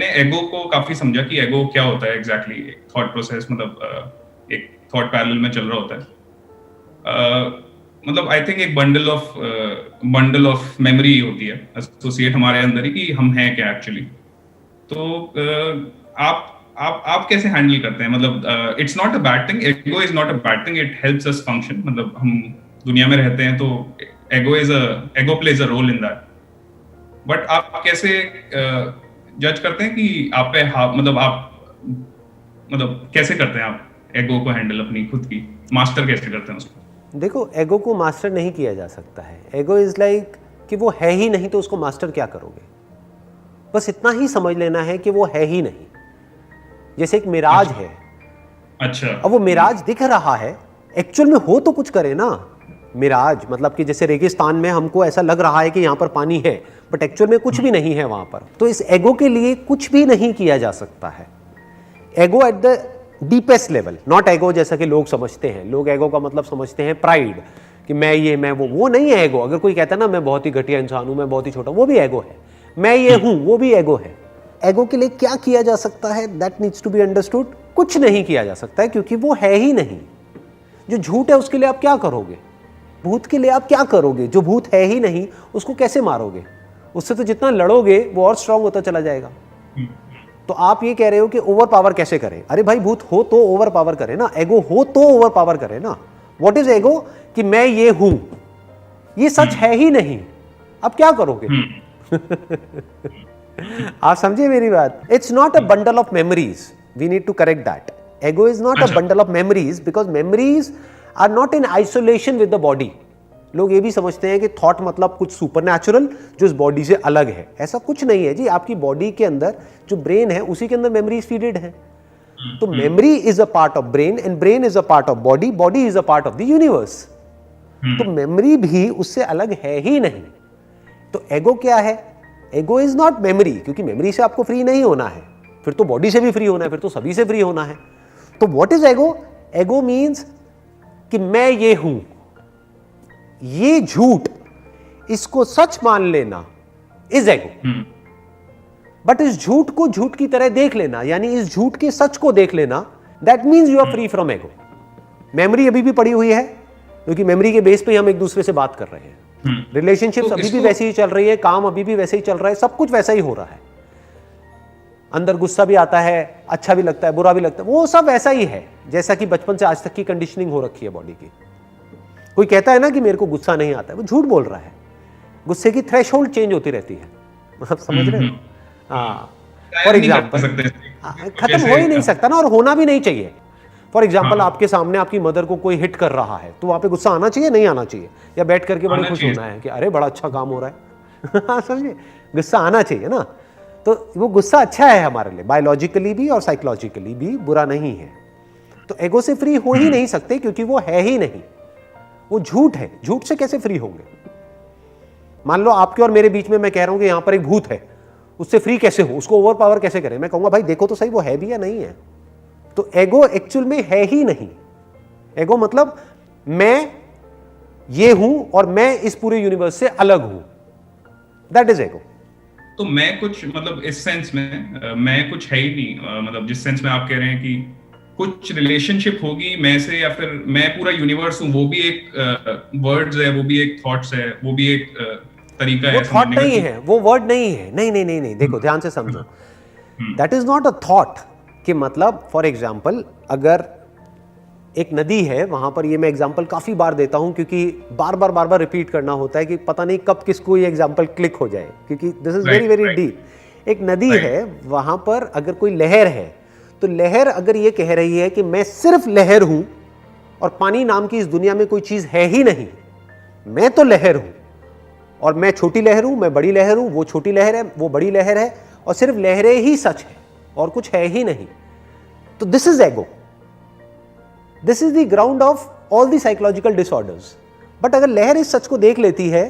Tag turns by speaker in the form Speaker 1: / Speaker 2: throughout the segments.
Speaker 1: मैंने एगो को काफी समझा कि एगो क्या होता है एग्जैक्टली। थॉट प्रोसेस मतलब एक थॉट पैरेलल में चल रहा होता है। मतलब आई थिंक एक बंडल ऑफ मेमोरी होती है एसोसिएट हमारे अंदर ही कि हम हैं क्या एक्चुअली। तो आप कैसे हैंडल करते हैं? मतलब it's not a bad thing, ego is not a bad thing, it helps us function. मतलब हम दुनिया में रहते हैं तो ego plays a role in that. But आप कैसे जज करते हैं कि आप पे मतलब आप मतलब कैसे करते हैं आप एगो को हैंडल, अपनी खुद की मास्टर कैसे करते हैं उसको?
Speaker 2: देखो, एगो को मास्टर नहीं किया जा सकता है। एगो इज लाइक कि वो है ही नहीं तो उसको मास्टर क्या करोगे। बस इतना ही समझ लेना है कि वो है ही नहीं। जैसे एक मिराज
Speaker 1: अच्छा।
Speaker 2: है,
Speaker 1: अच्छा।
Speaker 2: अब वो मिराज दिख रहा है, एक्चुअल में हो तो कुछ करे ना। मिराज मतलब कि जैसे रेगिस्तान में हमको ऐसा लग रहा है कि यहाँ पर पानी है, बट एक्चुअल में कुछ भी नहीं है वहाँ पर। तो इस एगो के लिए कुछ भी नहीं किया जा सकता है। एगो at the deepest level, not एगो जैसा कि लोग समझते हैं। लोग एगो का मतलब समझते हैं प्राइड, कि मैं ये मैं वो नहीं है एगो। अगर कोई कहता है ना मैं बहुत ही घटिया इंसान हूँ, मैं बहुत ही छोटा, वो भी एगो है। मैं ये हूँ, वो भी एगो है। एगो के लिए क्या किया जा सकता है, that needs to be understood. कुछ नहीं किया जा सकता है क्योंकि वो है ही नहीं। जो झूठ है उसके लिए आप क्या करोगे? भूत के लिए आप क्या करोगे? जो भूत है ही नहीं उसको कैसे मारोगे? उससे तो जितना लड़ोगे वो और स्ट्रांग होता चला जाएगा। तो आप ये कह रहे हो कि ओवर पावर कैसे करें? अरे भाई, भूत हो तो ओवर पावर करे ना, एगो हो तो ओवर पावर करे ना। व्हाट इज एगो? कि मैं ये हूं, ये सच है ही नहीं, अब क्या करोगे? आप समझे मेरी बात? It's not a bundle of memories, we need to correct that. Ego is not a bundle of memories because memories are not in isolation with the body. लोग ये भी समझते हैं कि थॉट मतलब कुछ सुपरनैचुरल जो इस बॉडी से अलग है। ऐसा कुछ नहीं है जी। आपकी बॉडी के अंदर जो ब्रेन है उसी के अंदर मेमोरीज फीडेड है। तो memory is a part of brain and brain is a part of body, body is a part of the universe. तो मेमोरी भी उससे अलग है ही नहीं। तो एगो क्या है? एगो इज नॉट मेमोरी, क्योंकि मेमोरी से आपको फ्री नहीं होना है, फिर तो बॉडी से भी फ्री होना है, फिर तो सभी से फ्री होना है। तो व्हाट इज एगो? एगो मीन्स कि मैं ये हूं, ये झूठ, इसको सच मान लेना इज एगो। बट इस झूठ को झूठ की तरह देख लेना, यानी इस झूठ के सच को देख लेना, that means you are free from ego. Memory अभी भी पड़ी हुई है, क्योंकि मेमोरी के बेस पे हम एक दूसरे से बात कर रहे हैं। रिलेशनशिप्स
Speaker 1: तो
Speaker 2: अभी भी वैसे ही चल रही है, काम अभी भी वैसे ही चल रहा है, सब कुछ वैसा ही हो रहा है। अंदर गुस्सा भी आता है, अच्छा भी लगता है, बुरा भी लगता है, वो सब वैसा ही है जैसा कि बचपन से आज तक की कंडीशनिंग हो रखी है बॉडी की। कोई कहता है ना कि मेरे को गुस्सा नहीं आता है, वो झूठ बोल रहा है। गुस्से की थ्रेशोल्ड चेंज होती रहती है, मतलब समझ रहे हो? हाँ, फॉर एग्जाम्पल खत्म हो ही नहीं सकता ना, और होना भी नहीं चाहिए। फॉर एग्जाम्पल आपके सामने आपकी मदर को कोई हिट कर रहा है, तो वहां पे गुस्सा आना चाहिए, नहीं आना चाहिए? या बैठ करके बड़े खुश होना है कि अरे बड़ा अच्छा काम हो रहा है? समझे? गुस्सा आना चाहिए ना। तो वो गुस्सा अच्छा है हमारे लिए, बायोलॉजिकली भी और साइकोलॉजिकली भी, बुरा नहीं है। तो एगो से फ्री हो ही नहीं सकते क्योंकि वो है ही नहीं, वो झूठ है। झूठ से कैसे फ्री होंगे? मान लो आपके और मेरे बीच में मैं कह रहा हूं कि यहां पर एक भूत है, उससे फ्री कैसे हो? उसको ओवर पावर कैसे करें? मैं कहूंगा भाई देखो तो सही वो है भी या नहीं है। तो एगो एक्चुअल में है ही नहीं। एगो मतलब मैं ये हूं और मैं इस पूरे यूनिवर्स से अलग हूं, दैट इज एगो।
Speaker 1: तो मैं कुछ मतलब इस सेंस में मैं कुछ है ही नहीं, मतलब जिस सेंस में आप कह रहे हैं कि कुछ रिलेशनशिप होगी मैं से, या फिर मैं पूरा यूनिवर्स हूँ, वो भी एक वर्ड्स है, वो भी एक थॉट्स है, वो भी एक तरीका
Speaker 2: वो
Speaker 1: है
Speaker 2: थॉट
Speaker 1: समझने का
Speaker 2: नहीं
Speaker 1: कि
Speaker 2: है, वो वर्ड नहीं है। नहीं नहीं नहीं नहीं, देखो ध्यान से समझो, that is not a thought. कि मतलब फॉर एग्जाम्पल अगर एक नदी है, वहां पर, ये मैं एग्जाम्पल काफी बार देता हूं क्योंकि बार बार रिपीट करना होता है कि पता नहीं कब किसको ये एग्जाम्पल क्लिक हो जाए, क्योंकि this is very very deep. एक नदी है, वहां पर अगर कोई लहर है, तो लहर अगर ये कह रही है कि मैं सिर्फ लहर हूं और पानी नाम की इस दुनिया में कोई चीज है ही नहीं, मैं तो लहर हूं, और मैं छोटी लहर हूं, मैं बड़ी लहर हूं, वो छोटी लहर है, वो बड़ी लहर है, और सिर्फ लहरें ही सच है और कुछ है ही नहीं, तो दिस इज एगो। This is the ground of all the psychological disorders. But अगर लहर इस सच को देख लेती है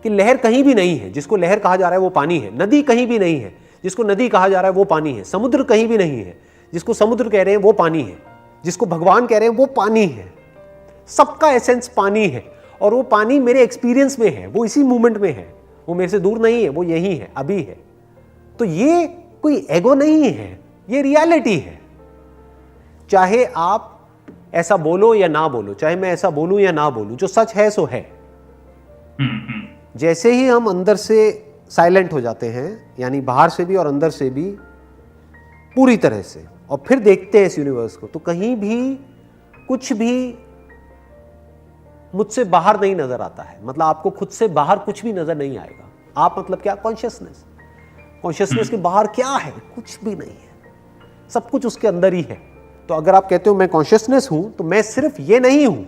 Speaker 2: कि लहर कहीं भी नहीं है, जिसको लहर कहा जा रहा है वो पानी है, नदी कहीं भी नहीं है, जिसको नदी कहा जा रहा है वो पानी है, समुद्र कहीं भी नहीं है, जिसको समुद्र कह रहे हैं वो पानी है, जिसको भगवान कह रहे हैं वो पानी है, सबका एसेंस पानी है, और वो पानी मेरे एक्सपीरियंस में है, वो इसी मूवमेंट में है, वो मेरे से दूर नहीं है, वो यही है, अभी है। तो ये कोई एगो नहीं है, ये रियलिटी है। चाहे आप ऐसा बोलो या ना बोलो, चाहे मैं ऐसा बोलूं या ना बोलूं, जो सच है सो है। जैसे ही हम अंदर से साइलेंट हो जाते हैं, यानी बाहर से भी और अंदर से भी पूरी तरह से, और फिर देखते हैं इस यूनिवर्स को, तो कहीं भी कुछ भी मुझसे बाहर नहीं नजर आता है। मतलब आपको खुद से बाहर कुछ भी नजर नहीं आएगा। आप मतलब क्या? कॉन्शियसनेस। कॉन्शियसनेस के बाहर क्या है? कुछ भी नहीं है, सब कुछ उसके अंदर ही है। तो अगर आप कहते हो मैं कॉन्शियसनेस हूं, तो मैं सिर्फ ये नहीं हूं।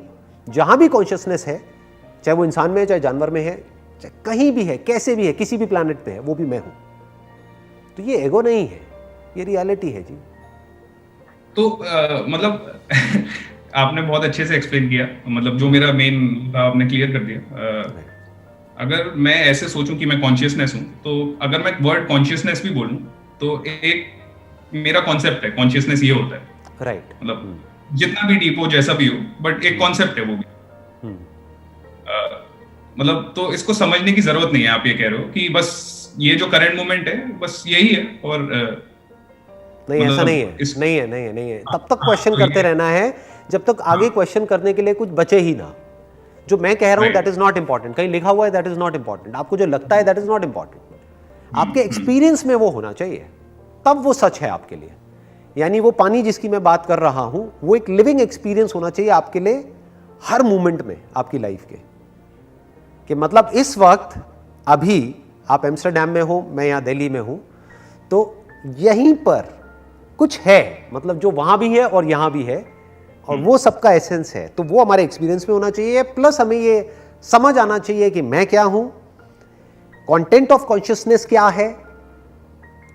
Speaker 2: जहां भी कॉन्शियसनेस है, चाहे वो इंसान में है, चाहे जानवर में है, चाहे कहीं भी है, कैसे भी है, किसी भी प्लैनेट पे है, वो भी मैं हूं। तो ये एगो नहीं है, ये रियलिटी है जी।
Speaker 1: तो मतलब आपने बहुत अच्छे से एक्सप्लेन किया, मतलब जो मेरा मेन आपने क्लियर कर दिया। अगर मैं ऐसे सोचूं कि मैं कॉन्शियसनेस हूं, तो अगर मैं वर्ड कॉन्शियसनेस भी बोलूं, तो एक मेरा कॉन्सेप्ट है, कॉन्शियसनेस ये होता है।
Speaker 2: राइट।
Speaker 1: मतलब जितना भी डीप हो, जैसा भी हो, बट एक कॉन्सेप्ट है वो भी। मतलब तो इसको समझने की जरूरत नहीं है। आप ये कह रहे हो कि बस ये जो करंट मोमेंट है बस यही है, और
Speaker 2: नहीं, ऐसा नहीं है, नहीं है, नहीं है, नहीं है। तब तक क्वेश्चन करते रहना है जब तक आगे क्वेश्चन करने के लिए कुछ बचे ही ना। जो मैं कह रहा हूं दैट इज नॉट इंपॉर्टेंट, कहीं लिखा हुआ है दैट इज नॉट इंपॉर्टेंट, आपको जो लगता है दैट इज नॉट इंपॉर्टेंट। आपके एक्सपीरियंस में वो होना चाहिए, तब वो सच है आपके लिए। यानी वो पानी जिसकी मैं बात कर रहा हूं, वो एक लिविंग एक्सपीरियंस होना चाहिए आपके लिए हर मोमेंट में आपकी लाइफ के। कि मतलब इस वक्त अभी आप एम्स्टरडैम में हो, मैं यहां दिल्ली में हूं, तो यहीं पर कुछ है, मतलब जो वहां भी है और यहां भी है, और वो सबका एसेंस है। तो वो हमारे एक्सपीरियंस में होना चाहिए। प्लस हमें ये समझ आना चाहिए कि मैं क्या हूं, कंटेंट ऑफ कॉन्शियसनेस क्या है,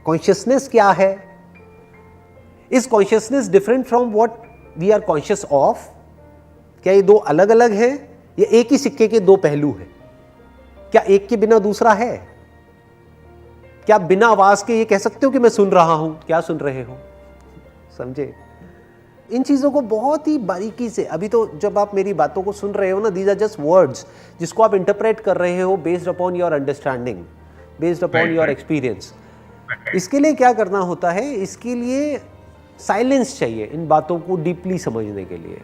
Speaker 2: कॉन्शियसनेस क्या है, is consciousness different from what we are conscious of. क्या ये दो अलग अलग हैं या एक ही सिक्के के दो पहलू हैं? क्या एक के बिना दूसरा है? क्या बिना आवाज के ये कह सकते हो कि मैं सुन रहा हूं? क्या सुन रहे हो? समझे? इन चीजों को बहुत ही बारीकी से, अभी तो जब आप मेरी बातों को सुन रहे हो ना, दीज आर जस्ट वर्ड्स जिसको आप इंटरप्रेट कर रहे हो based upon your understanding, based upon your experience. इसके लिए क्या करना होता है? इसके लिए साइलेंस चाहिए इन बातों को डीपली समझने के लिए।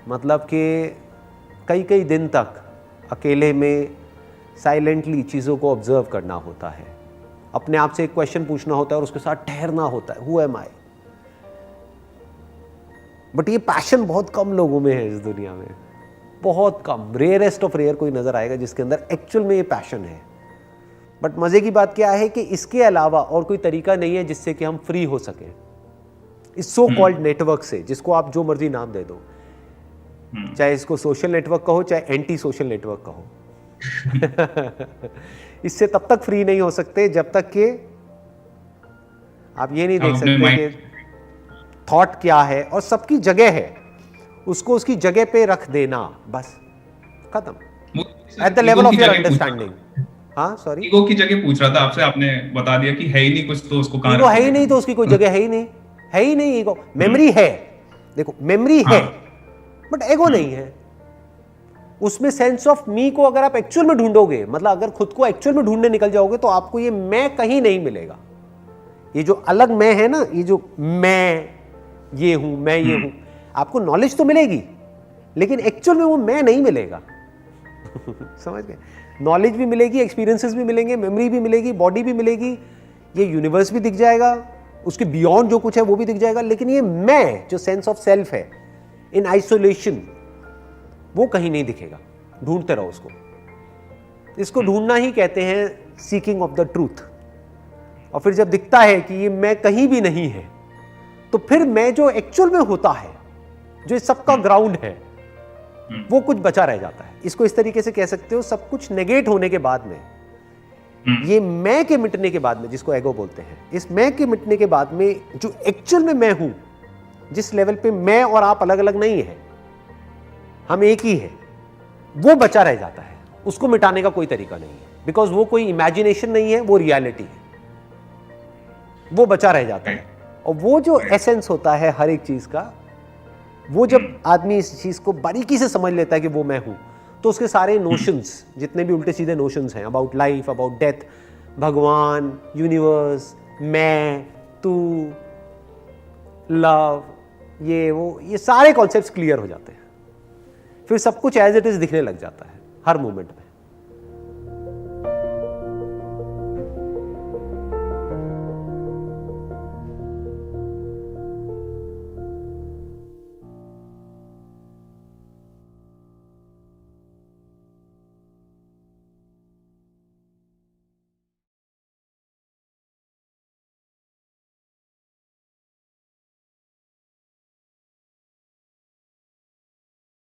Speaker 2: मतलब कि कई कई दिन तक अकेले में साइलेंटली चीज़ों को ऑब्जर्व करना होता है, अपने आप से एक क्वेश्चन पूछना होता है और उसके साथ ठहरना होता है, हु एम आई। बट ये पैशन बहुत कम लोगों में है इस दुनिया में, बहुत कम, रेयरेस्ट ऑफ रेयर कोई नजर आएगा जिसके अंदर एक्चुअल में ये पैशन है। बट मजे की बात क्या है कि इसके अलावा और कोई तरीका नहीं है जिससे कि हम फ्री हो सकें इस सो कॉल्ड नेटवर्क से, जिसको आप जो मर्जी नाम दे दो, चाहे इसको सोशल नेटवर्क कहो, चाहे एंटी सोशल नेटवर्क कहो। इससे तब तक फ्री नहीं हो सकते जब तक कि आप ये नहीं देख सकते कि थॉट क्या है और सबकी जगह है, उसको उसकी जगह पे रख देना, बस खत्म, at the level of your understanding. हाँ सॉरी,
Speaker 1: ईगो की जगह पूछ रहा था आपसे, आपने बता दिया कि है ही नहीं कुछ, तो उसको कहां
Speaker 2: ईगो है ही नहीं तो उसकी कोई जगह है ही नहीं, है ही नहीं। ईगो, मेमोरी है, देखो मेमोरी है बट एगो नहीं है। उसमें सेंस ऑफ मी को अगर आप एक्चुअल में ढूंढोगे, मतलब अगर खुद को एक्चुअल में ढूंढने निकल जाओगे, तो आपको ये मैं कहीं नहीं मिलेगा। ये जो अलग मैं है ना, ये जो मैं ये हूं, मैं ये हूं, आपको नॉलेज तो मिलेगी लेकिन एक्चुअल में वो मैं नहीं मिलेगा। समझ गए? नॉलेज भी मिलेगी, एक्सपीरियंसेस भी मिलेंगे, मेमोरी भी मिलेगी, बॉडी भी मिलेगी, ये यूनिवर्स भी दिख जाएगा, उसके बियॉन्ड जो कुछ है वो भी दिख जाएगा, लेकिन ये मैं जो सेंस ऑफ सेल्फ है इन आइसोलेशन, वो कहीं नहीं दिखेगा। ढूंढते रहो उसको। इसको ढूंढना ही कहते हैं सीकिंग ऑफ द ट्रूथ। और फिर जब दिखता है कि ये मैं कहीं भी नहीं है, तो फिर मैं जो एक्चुअल में होता है, जो इस सबका ग्राउंड है, वो कुछ बचा रह जाता है। इसको इस तरीके से कह सकते हो, सब कुछ नेगेट होने के बाद में, ये मैं के मिटने के बाद में, जिसको एगो बोलते हैं, इस मैं के मिटने के बाद में जो एक्चुअल में मैं हूं, जिस लेवल पे मैं और आप अलग अलग नहीं है, हम एक ही है, वो बचा रह जाता है। उसको मिटाने का कोई तरीका नहीं है, बिकॉज वो कोई इमेजिनेशन नहीं है, वो रियलिटी है, वो बचा रह जाता है। और वो जो एसेंस होता है हर एक चीज का, वो जब आदमी इस चीज को बारीकी से समझ लेता है कि वो मैं हूं, तो उसके सारे नोशंस, जितने भी उल्टे सीधे नोशंस हैं अबाउट लाइफ, अबाउट डेथ, भगवान, यूनिवर्स, मैं, तू, लव, ये सारे कॉन्सेप्ट्स क्लियर हो जाते हैं। फिर सब कुछ एज इट इज दिखने लग जाता है हर मोमेंट पे।